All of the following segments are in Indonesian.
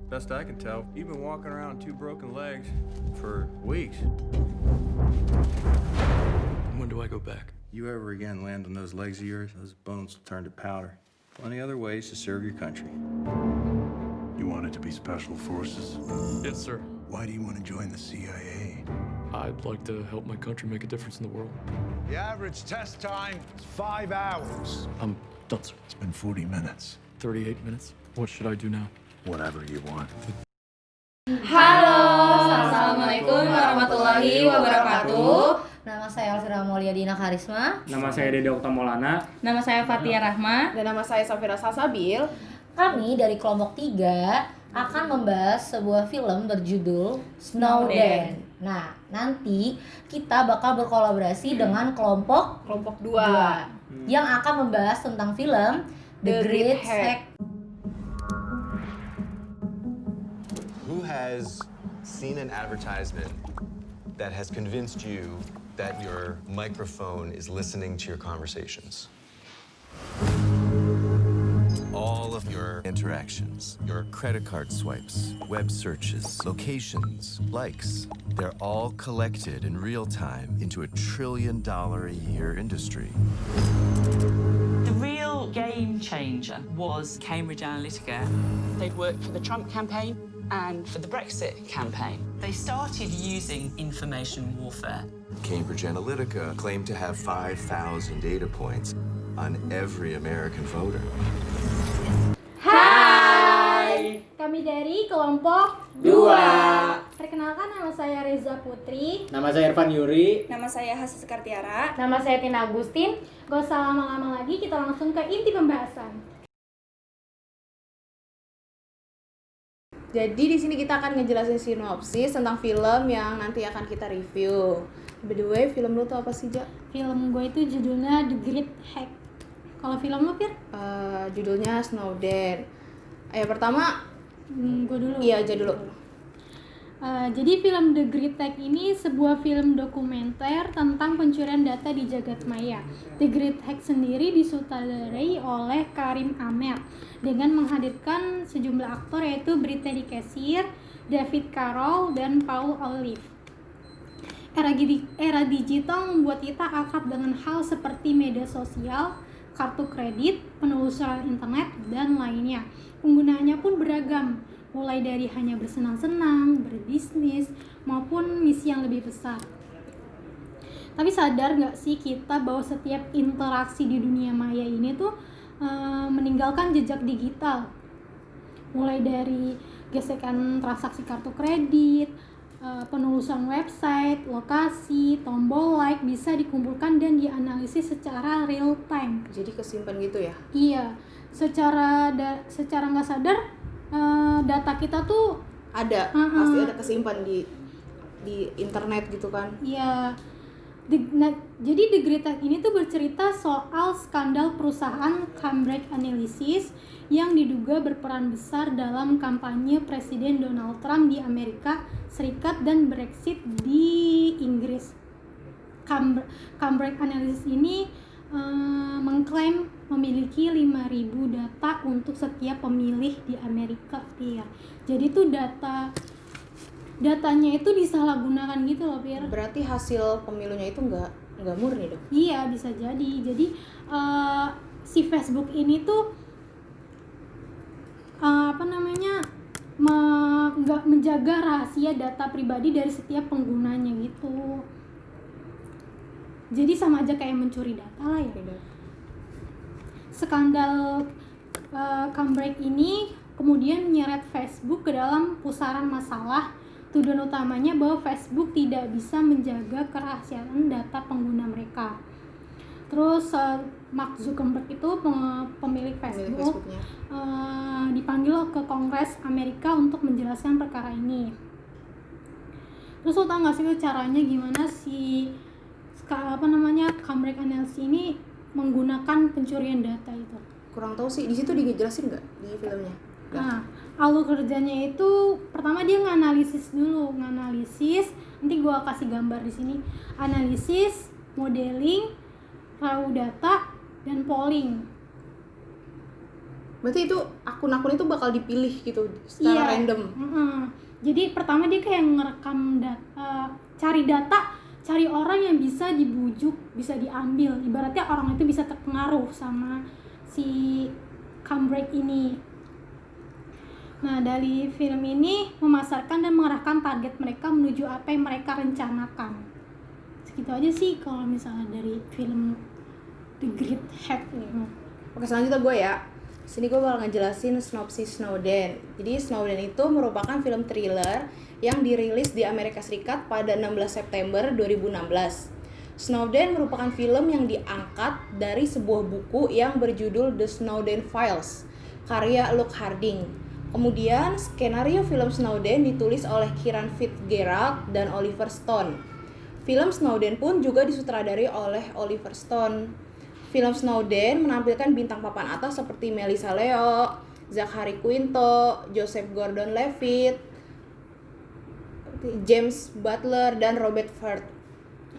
Best I can tell, you've been walking around with 2 broken legs for weeks. When do I go back? You ever again land on those legs of yours, those bones will turn to powder. Plenty other ways to serve your country. You wanted to be special forces? Yes, sir. Why do you want to join the CIA? I'd like to help my country make a difference in the world. The average test time is 5 hours. I'm done, sir. It's been 40 minutes. 38 minutes. What should I do now? Whatever you want. Halo, assalamualaikum warahmatullahi wabarakatuh. Nama saya Elvira Mauliadina Karisma. Nama saya Dede Okta Maulana. Nama saya Fatia Rahma. Dan nama saya Safira Salsabil. Kami dari kelompok 3 akan membahas sebuah film berjudul Snowden. Nah, nanti kita bakal berkolaborasi dengan kelompok 2 yang akan membahas tentang film The Great Hack. Who has seen an advertisement that has convinced you that your microphone is listening to your conversations? All of your interactions, your credit card swipes, web searches, locations, likes, they're all collected in real time into a $1 trillion a year industry. The real game changer was Cambridge Analytica. They'd worked for the Trump campaign and for the Brexit campaign. They started using information warfare. Cambridge Analytica claimed to have 5,000 data points on every American voter. Hai, kami dari kelompok 2. Perkenalkan, nama saya Reza Putri. Nama saya Irfan Yuri. Nama saya Hasa Sekartiara. Nama saya Tina Agustin. Gak usah lama-lama lagi, kita langsung ke inti pembahasan. Jadi di sini kita akan ngejelasin sinopsis tentang film yang nanti akan kita review. By the way, film lu tuh apa sih, Ja? Film gue itu judulnya The Great Hack. Kalau film lo, Fir? Judulnya Snowden. Pertama, Gue dulu. iya aja dulu. Jadi film The Great Hack ini sebuah film dokumenter tentang pencurian data di jagat maya. The Great Hack sendiri disutradarai oleh Karim Amer dengan menghadirkan sejumlah aktor yaitu Brittany Kessier, David Carroll, dan Paul Olive. Era digital membuat kita akrab dengan hal seperti media sosial, kartu kredit, penelusuran internet, dan lainnya. Penggunaannya pun beragam, mulai dari hanya bersenang-senang, berbisnis, maupun misi yang lebih besar. Tapi sadar nggak sih kita bahwa setiap interaksi di dunia maya ini tuh meninggalkan jejak digital, mulai dari gesekan transaksi kartu kredit, penelusuran website, lokasi, tombol like bisa dikumpulkan dan dianalisis secara real time. Jadi kesimpan gitu ya? Iya, secara nggak sadar data kita tuh Ada, pasti ada kesimpan di internet gitu kan? Iya. Jadi The Great Hack ini tuh bercerita soal skandal perusahaan Cambridge Analytica yang diduga berperan besar dalam kampanye Presiden Donald Trump di Amerika Serikat dan Brexit di Inggris. Cambridge Analytica ini mengklaim memiliki 5.000 data untuk setiap pemilih di Amerika. Jadi tuh datanya itu disalahgunakan gitu loh, Pir. Berarti hasil pemilunya itu nggak murni dong? Iya, bisa jadi. Jadi si Facebook ini tuh nggak menjaga rahasia data pribadi dari setiap penggunanya gitu. Jadi sama aja kayak mencuri data lah ya. Skandal Cambridge ini kemudian menyeret Facebook ke dalam pusaran masalah. Tujuan utamanya bahwa Facebook tidak bisa menjaga kerahasiaan data pengguna mereka. Terus Mark Zuckerberg itu pemilik Facebook dipanggil ke Kongres Amerika untuk menjelaskan perkara ini. Terus lo tau gak sih caranya gimana si Cambridge Analytica ini menggunakan pencurian data itu? Kurang tahu sih, di situ dijelasin nggak di filmnya? Nah, alur kerjanya itu pertama dia nganalisis dulu, nanti gua kasih gambar di sini. Analisis, modeling, raw data, dan polling. Berarti itu akun-akun itu bakal dipilih gitu secara random. Jadi pertama dia kayak ngerekam cari data, cari orang yang bisa dibujuk, bisa diambil. Ibaratnya orang itu bisa terpengaruh sama si Cambridge ini. Nah, dari film ini memasarkan dan mengarahkan target mereka menuju apa yang mereka rencanakan. Segitu aja sih kalau misalnya dari film The Great Hack ini. Oke, selanjutnya gue ya. Sini gue bakal ngejelasin sinopsis Snowden. Jadi Snowden itu merupakan film thriller yang dirilis di Amerika Serikat pada 16 September 2016. Snowden merupakan film yang diangkat dari sebuah buku yang berjudul The Snowden Files, karya Luke Harding. Kemudian, skenario film Snowden ditulis oleh Kieran Fitzgerald dan Oliver Stone. Film Snowden pun juga disutradari oleh Oliver Stone. Film Snowden menampilkan bintang papan atas seperti Melissa Leo, Zachary Quinto, Joseph Gordon-Levitt, James Butler, dan Robert Ford.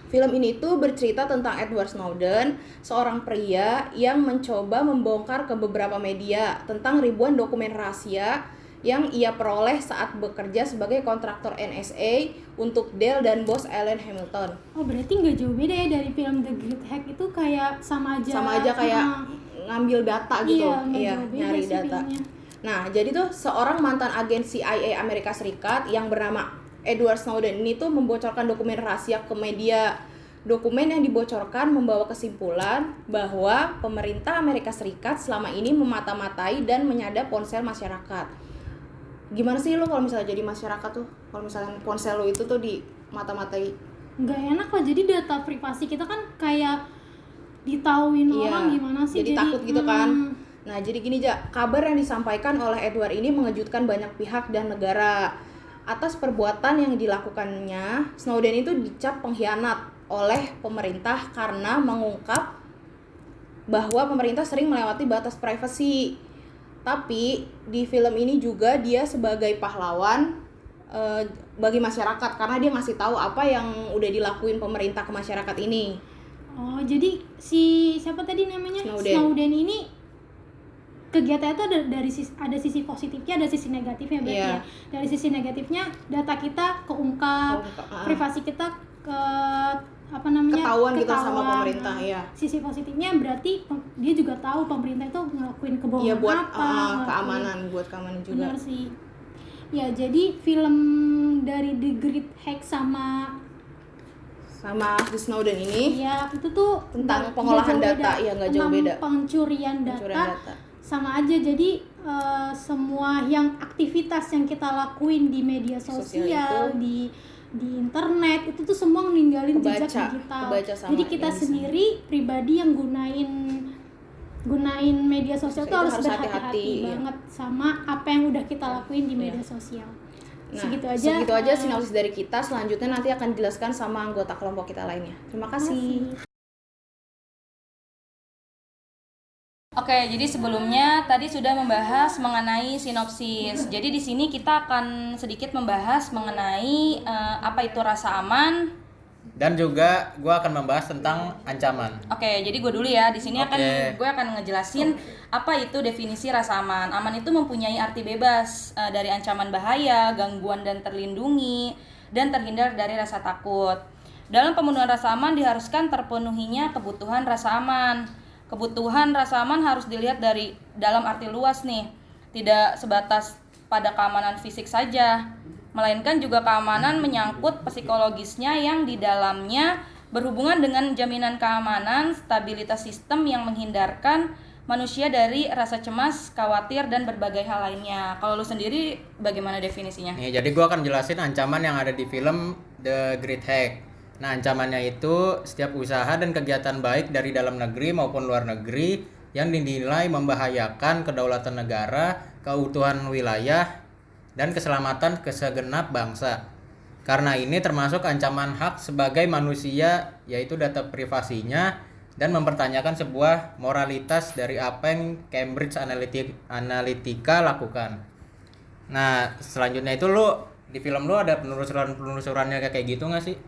Film ini tuh bercerita tentang Edward Snowden, seorang pria yang mencoba membongkar ke beberapa media tentang ribuan dokumen rahasia yang ia peroleh saat bekerja sebagai kontraktor NSA untuk Dell dan bos Allen Hamilton. Oh, berarti nggak jauh beda ya dari film The Great Hack itu, kayak sama aja kayak ngambil data gitu. Iya, nyari data. Filmnya. Nah, jadi tuh seorang mantan agen CIA Amerika Serikat yang bernama Edward Snowden ini tuh membocorkan dokumen rahasia ke media. Dokumen yang dibocorkan membawa kesimpulan bahwa pemerintah Amerika Serikat selama ini memata-matai dan menyadap ponsel masyarakat. Gimana sih lo kalau misalnya jadi masyarakat tuh, kalau misalnya ponsel lo itu tuh di mata-matai? Nggak enak lah, jadi data privasi kita kan kayak ditauin orang gimana sih, jadi takut gitu kan. Nah, jadi gini aja, kabar yang disampaikan oleh Edward ini mengejutkan banyak pihak dan negara. Atas perbuatan yang dilakukannya, Snowden itu dicap pengkhianat oleh pemerintah karena mengungkap bahwa pemerintah sering melewati batas privasi. Tapi di film ini juga dia sebagai pahlawan bagi masyarakat karena dia ngasih tahu apa yang udah dilakuin pemerintah ke masyarakat ini. Oh, jadi si siapa tadi namanya? Snowden ini kegiatan itu ada sisi positifnya, ada sisi negatifnya berarti ya. Dari sisi negatifnya data kita keungkap, privasi kita ketahuan gitu sama pemerintah ya. Sisi positifnya berarti dia juga tahu pemerintah itu ngelakuin kebohongan buat keamanan juga. Benar sih. Ya, jadi film dari The Great Hack sama The Snowden ini ya itu tuh tentang pengolahan data, ya nggak jauh beda. Pencurian data sama aja. Jadi semua yang aktivitas yang kita lakuin di media sosial di internet itu tuh semua ninggalin jejak digital. Jadi kita sendiri pribadi yang gunain media sosial tuh harus berhati-hati banget sama apa yang udah kita lakuin di media sosial. Nah, segitu aja sinopsis dari kita. Selanjutnya nanti akan dijelaskan sama anggota kelompok kita lainnya. Terima kasih. Oke, jadi sebelumnya tadi sudah membahas mengenai sinopsis. Jadi di sini kita akan sedikit membahas mengenai apa itu rasa aman. Dan juga gue akan membahas tentang ancaman. Oke, jadi gue dulu ya. Di sini gue akan ngejelasin apa itu definisi rasa aman. Aman itu mempunyai arti bebas dari ancaman bahaya, gangguan dan terlindungi, dan terhindar dari rasa takut. Dalam pemenuhan rasa aman diharuskan terpenuhinya kebutuhan rasa aman. Kebutuhan rasa aman harus dilihat dari dalam arti luas nih, tidak sebatas pada keamanan fisik saja, melainkan juga keamanan menyangkut psikologisnya yang di dalamnya berhubungan dengan jaminan keamanan, stabilitas sistem yang menghindarkan manusia dari rasa cemas, khawatir, dan berbagai hal lainnya. Kalau lu sendiri bagaimana definisinya? Nih, jadi gue akan jelasin ancaman yang ada di film The Great Hack. Nah, ancamannya itu setiap usaha dan kegiatan baik dari dalam negeri maupun luar negeri yang dinilai membahayakan kedaulatan negara, keutuhan wilayah, dan keselamatan kesegenap bangsa. Karena ini termasuk ancaman hak sebagai manusia, yaitu data privasinya, dan mempertanyakan sebuah moralitas dari apa yang Cambridge Analytica lakukan. Nah, selanjutnya itu di film lu ada penelusurannya kayak gitu nggak sih?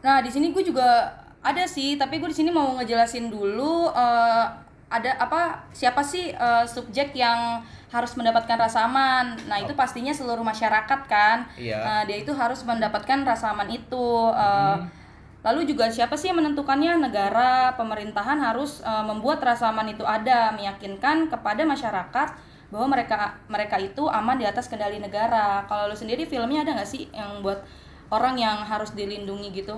Nah, di sini gue juga ada sih, tapi gue di sini mau ngejelasin dulu siapa sih subjek yang harus mendapatkan rasa aman. Nah, itu pastinya seluruh masyarakat kan. Iya. Dia itu harus mendapatkan rasa aman itu. Lalu juga siapa sih yang menentukannya? Negara, pemerintahan harus membuat rasa aman itu ada, meyakinkan kepada masyarakat bahwa mereka itu aman di atas kendali negara. Kalau lu sendiri filmnya ada nggak sih yang buat orang yang harus dilindungi gitu?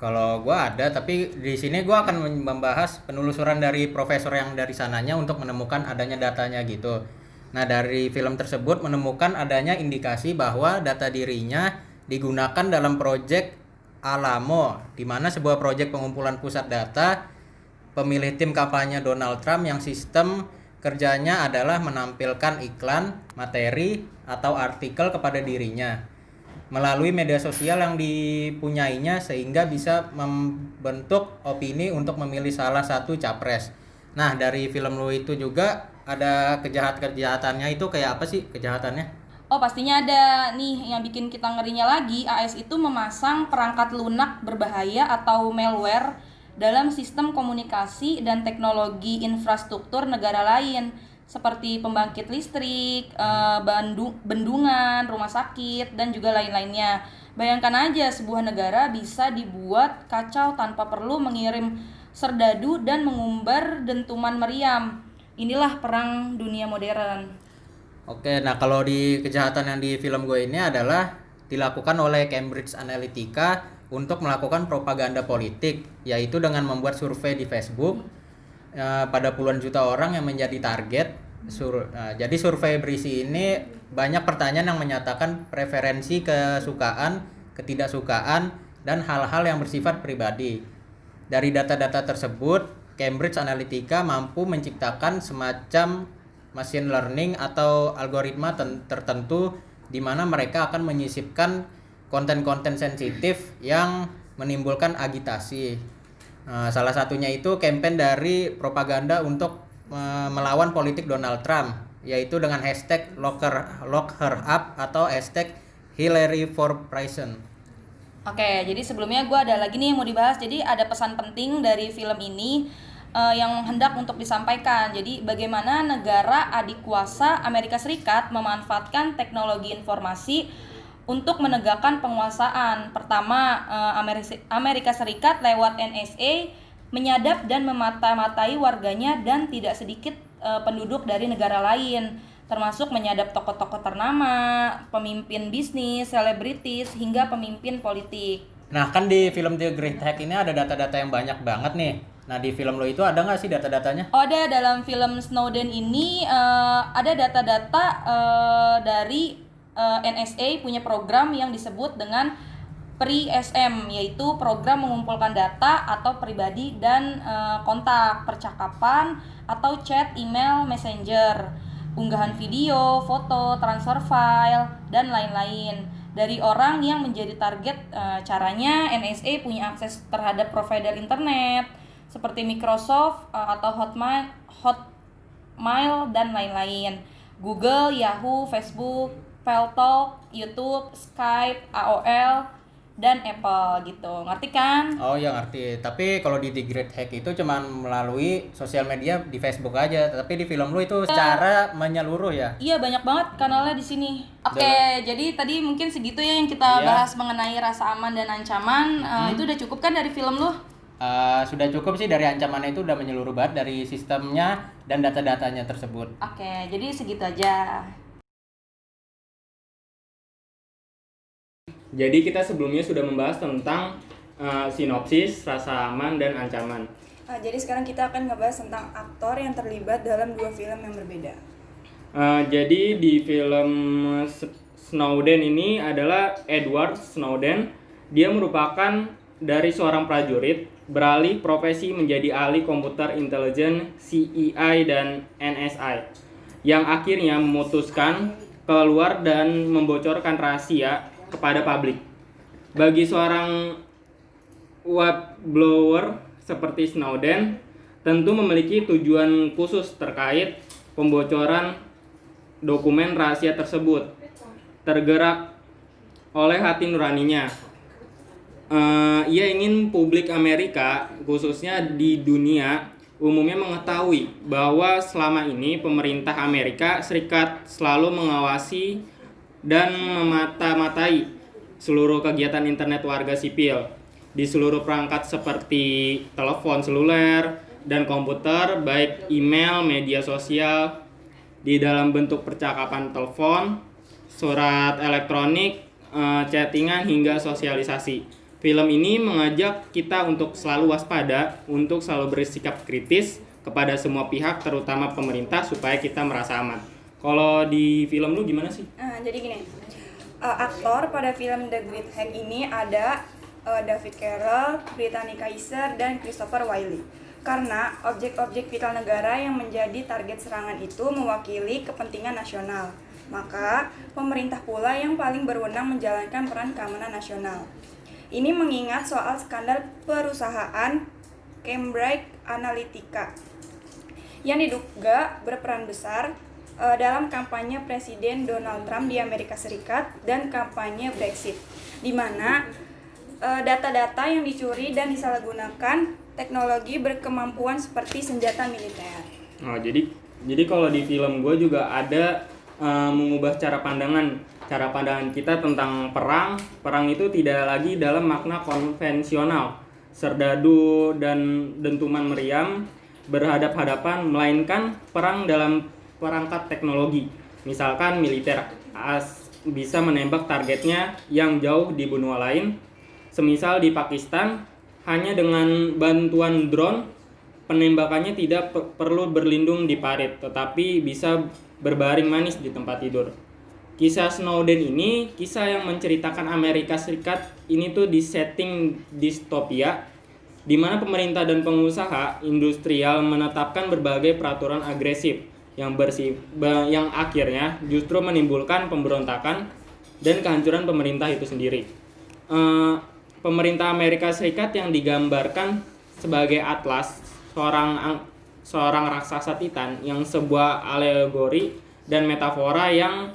Kalau gua ada, tapi di sini gua akan membahas penelusuran dari profesor yang dari sananya untuk menemukan adanya datanya gitu. Nah, dari film tersebut menemukan adanya indikasi bahwa data dirinya digunakan dalam proyek Alamo, di mana sebuah proyek pengumpulan pusat data pemilih tim kampanye Donald Trump yang sistem kerjanya adalah menampilkan iklan, materi, atau artikel kepada dirinya melalui media sosial yang dipunyainya sehingga bisa membentuk opini untuk memilih salah satu capres. Nah, dari film lo itu juga ada kejahatannya itu kayak apa sih kejahatannya? Oh, pastinya ada nih yang bikin kita ngerinya lagi. AS itu memasang perangkat lunak berbahaya atau malware dalam sistem komunikasi dan teknologi infrastruktur negara lain seperti pembangkit listrik, bendungan, rumah sakit, dan juga lain-lainnya. Bayangkan aja sebuah negara bisa dibuat kacau tanpa perlu mengirim serdadu dan mengumbar dentuman meriam. Inilah perang dunia modern. Oke, nah kalau di kejahatan yang di film gue ini adalah dilakukan oleh Cambridge Analytica untuk melakukan propaganda politik, yaitu dengan membuat survei di Facebook pada puluhan juta orang yang menjadi target. Jadi survei berisi ini banyak pertanyaan yang menyatakan preferensi kesukaan, ketidaksukaan, dan hal-hal yang bersifat pribadi. Dari data-data tersebut, Cambridge Analytica mampu menciptakan semacam machine learning atau algoritma tertentu di mana mereka akan menyisipkan konten-konten sensitif yang menimbulkan agitasi. Salah satunya itu campaign dari propaganda untuk melawan politik Donald Trump, yaitu dengan hashtag lock her up atau hashtag Hillary for President. Oke, jadi sebelumnya gue ada lagi nih yang mau dibahas. Jadi ada pesan penting dari film ini yang hendak untuk disampaikan. Jadi bagaimana negara adik kuasa Amerika Serikat memanfaatkan teknologi informasi untuk menegakkan penguasaan. Pertama, Amerika Serikat lewat NSA menyadap dan memata-matai warganya dan tidak sedikit penduduk dari negara lain, termasuk menyadap tokoh-tokoh ternama, pemimpin bisnis, selebritis, hingga pemimpin politik. Nah, kan di film The Great Hack ini ada data-data yang banyak banget nih. Nah, di film lo itu ada nggak sih data-datanya? Oh, ada. Dalam film Snowden ini ada data-data dari NSA punya program yang disebut dengan PRI-SM, yaitu program mengumpulkan data atau pribadi dan kontak, percakapan atau chat, email, messenger, unggahan video, foto, transfer file, dan lain-lain dari orang yang menjadi target. Caranya NSA punya akses terhadap provider internet seperti Microsoft atau Hotmail dan lain-lain, Google, Yahoo, Facebook, Paltalk, YouTube, Skype, AOL, dan Apple gitu. Ngerti kan? Oh ya, ngerti. Tapi kalau di The Great Hack itu cuman melalui sosial media di Facebook aja. Tapi di film lu itu secara menyeluruh ya? Iya, banyak banget kanalnya di sini. Oke, jadi tadi mungkin segitu ya yang kita bahas mengenai rasa aman dan ancaman. Itu udah cukup kan dari film lu? Sudah cukup sih, dari ancamannya itu udah menyeluruh banget dari sistemnya dan data-datanya tersebut. Oke, jadi segitu aja. Jadi kita sebelumnya sudah membahas tentang sinopsis, rasa aman, dan ancaman. Jadi sekarang kita akan ngebahas tentang aktor yang terlibat dalam dua film yang berbeda. Jadi di film Snowden ini adalah Edward Snowden. Dia merupakan dari seorang prajurit beralih profesi menjadi ahli komputer intelijen CIA dan NSA yang akhirnya memutuskan keluar dan membocorkan rahasia kepada publik. Bagi seorang whistleblower seperti Snowden tentu memiliki tujuan khusus terkait pembocoran dokumen rahasia tersebut. Tergerak oleh hati nuraninya, ia ingin publik Amerika, khususnya di dunia, umumnya mengetahui bahwa selama ini pemerintah Amerika Serikat selalu mengawasi dan memata-matai seluruh kegiatan internet warga sipil di seluruh perangkat seperti telepon seluler dan komputer, baik email, media sosial, di dalam bentuk percakapan telepon, surat elektronik, chattingan, hingga sosialisasi. Film ini mengajak kita untuk selalu waspada, untuk selalu bersikap kritis kepada semua pihak, terutama pemerintah, supaya kita merasa aman. Kalau di film lu gimana sih? Jadi gini, aktor pada film The Great Hack ini ada David Carroll, Brittany Kaiser, dan Christopher Wiley. Karena objek-objek vital negara yang menjadi target serangan itu mewakili kepentingan nasional, maka pemerintah pula yang paling berwenang menjalankan peran keamanan nasional. Ini mengingat soal skandal perusahaan Cambridge Analytica yang diduga berperan besar dalam kampanye Presiden Donald Trump di Amerika Serikat dan kampanye Brexit, di mana data-data yang dicuri dan disalahgunakan teknologi berkemampuan seperti senjata militer. Oh, jadi kalau di film gue juga ada mengubah cara pandangan kita tentang perang. Perang itu tidak lagi dalam makna konvensional, serdadu dan dentuman meriam berhadap-hadapan, melainkan perang dalam perangkat teknologi. Misalkan militer bisa menembak targetnya yang jauh di benua lain. Semisal di Pakistan, hanya dengan bantuan drone, penembakannya tidak perlu berlindung di parit, tetapi bisa berbaring manis di tempat tidur. Kisah Snowden ini kisah yang menceritakan Amerika Serikat ini tuh di setting distopia, di mana pemerintah dan pengusaha industrial menetapkan berbagai peraturan agresif yang akhirnya justru menimbulkan pemberontakan dan kehancuran pemerintah itu sendiri. Pemerintah Amerika Serikat yang digambarkan sebagai Atlas, seorang raksasa Titan, yang sebuah alegori dan metafora yang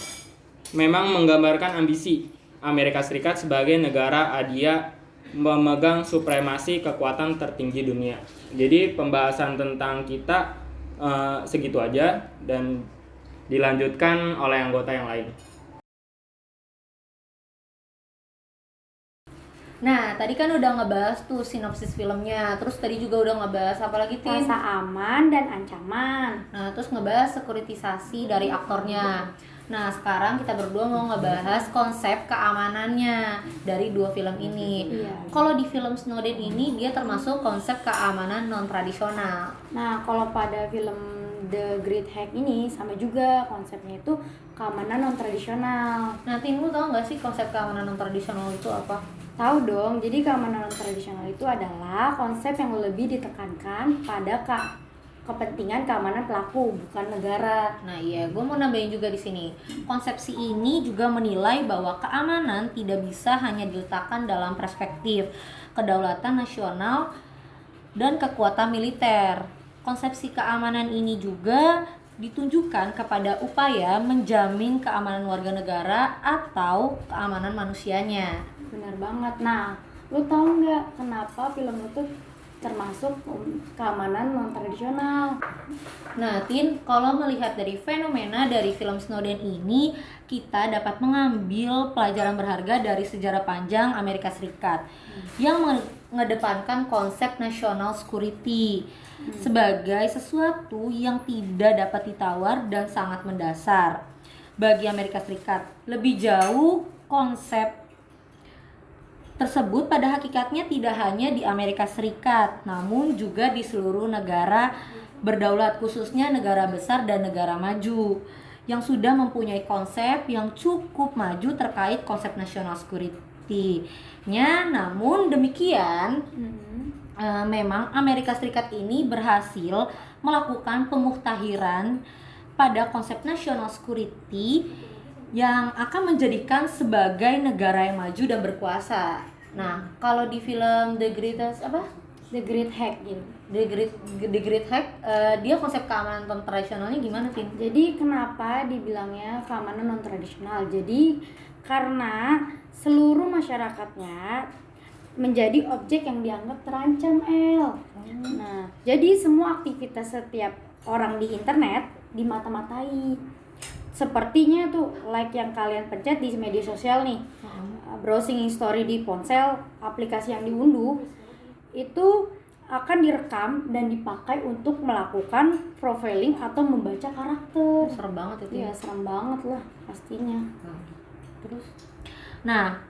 memang menggambarkan ambisi Amerika Serikat sebagai negara adidaya memegang supremasi kekuatan tertinggi dunia. Jadi pembahasan tentang kita segitu aja dan dilanjutkan oleh anggota yang lain. Nah, tadi kan udah ngebahas tuh sinopsis filmnya. Terus tadi juga udah ngebahas apa lagi, Tin? Rasa aman dan ancaman. Nah, terus ngebahas sekuritisasi dari aktornya. Nah, sekarang kita berdua mau ngebahas konsep keamanannya dari dua film ini. Kalau di film Snowden ini dia termasuk konsep keamanan non-tradisional. Nah, kalau pada film The Great Hack ini sama juga konsepnya itu keamanan non-tradisional. Nah, Tin, lu tau gak sih konsep keamanan non-tradisional itu apa? Tahu dong, jadi keamanan non-tradisional itu adalah konsep yang lebih ditekankan pada kepentingan keamanan pelaku, bukan negara. Nah iya, gue mau nambahin juga di sini. Konsepsi ini juga menilai bahwa keamanan tidak bisa hanya diletakkan dalam perspektif kedaulatan nasional dan kekuatan militer. Konsepsi keamanan ini juga ditunjukkan kepada upaya menjamin keamanan warga negara atau keamanan manusianya. Benar banget. Nah, lu tahu nggak kenapa film itu termasuk keamanan non-tradisional? Nah, Tin, kalau melihat dari fenomena dari film Snowden ini, kita dapat mengambil pelajaran berharga dari sejarah panjang Amerika Serikat yang mengedepankan konsep national security sebagai sesuatu yang tidak dapat ditawar dan sangat mendasar bagi Amerika Serikat. Lebih jauh, konsep tersebut pada hakikatnya tidak hanya di Amerika Serikat, namun juga di seluruh negara berdaulat, khususnya negara besar dan negara maju yang sudah mempunyai konsep yang cukup maju terkait konsep national security-nya. Namun demikian, memang Amerika Serikat ini berhasil melakukan pemuktahiran pada konsep national security yang akan menjadikan sebagai negara yang maju dan berkuasa. Nah, kalau di film The Great Hack gitu. The Great Hack, dia konsep keamanan non tradisionalnya gimana, Tin? Jadi kenapa dibilangnya keamanan non tradisional? Jadi karena seluruh masyarakatnya menjadi objek yang dianggap terancam, El. Nah, jadi semua aktivitas setiap orang di internet dimata-matai. Sepertinya tuh like yang kalian pencet di media sosial nih, browsing history di ponsel, aplikasi yang diunduh itu akan direkam dan dipakai untuk melakukan profiling atau membaca karakter. Serem banget itu. Iya, serem banget lah pastinya. Terus, nah,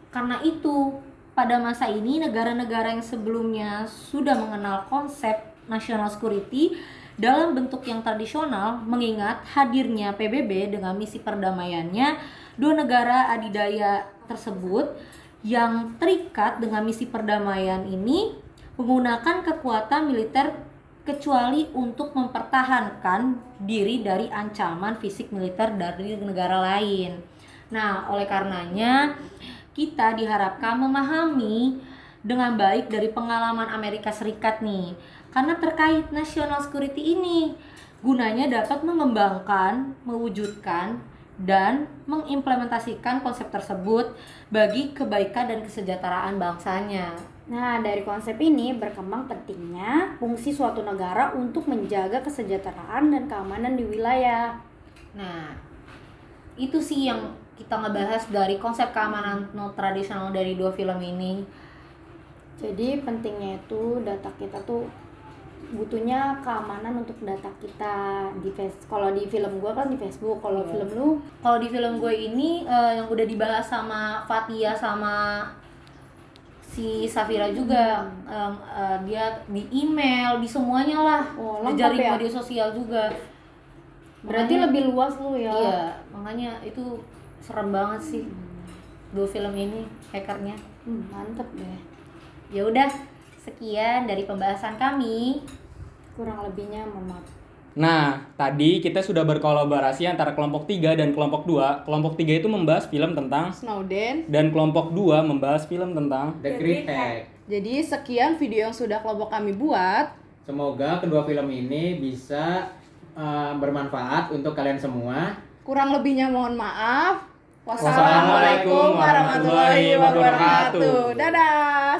karena itu pada masa ini negara-negara yang sebelumnya sudah mengenal konsep national security dalam bentuk yang tradisional, mengingat hadirnya PBB dengan misi perdamaiannya, dua negara adidaya tersebut yang terikat dengan misi perdamaian ini menggunakan kekuatan militer kecuali untuk mempertahankan diri dari ancaman fisik militer dari negara lain. Nah, oleh karenanya kita diharapkan memahami dengan baik dari pengalaman Amerika Serikat nih, karena terkait national security ini gunanya dapat mengembangkan, mewujudkan, dan mengimplementasikan konsep tersebut bagi kebaikan dan kesejahteraan bangsanya. Nah, dari konsep ini berkembang pentingnya fungsi suatu negara untuk menjaga kesejahteraan dan keamanan di wilayah. Nah, itu sih yang kita ngebahas dari konsep keamanan non tradisional dari dua film ini. Jadi pentingnya itu data kita tuh butuhnya keamanan untuk data kita di kalau di film gue kan di Facebook, kalau film lu, kalau di film gue ini yang udah dibahas sama Fatia sama si Safira juga, dia di email, di semuanya lah, di jaring ya? media sosial juga. Berarti lebih luas lu ya. Iya, makanya itu serem banget sih dua film ini hackernya. Mantep deh. Ya udah, sekian dari pembahasan kami. Kurang lebihnya mohon maaf. Nah, tadi kita sudah berkolaborasi antara kelompok 3 dan kelompok 2. Kelompok 3 itu membahas film tentang Snowden dan kelompok 2 membahas film tentang The Great Hack. Jadi sekian video yang sudah kelompok kami buat. Semoga kedua film ini bisa bermanfaat untuk kalian semua. Kurang lebihnya mohon maaf. Wassalamualaikum warahmatullahi wabarakatuh. Dadah.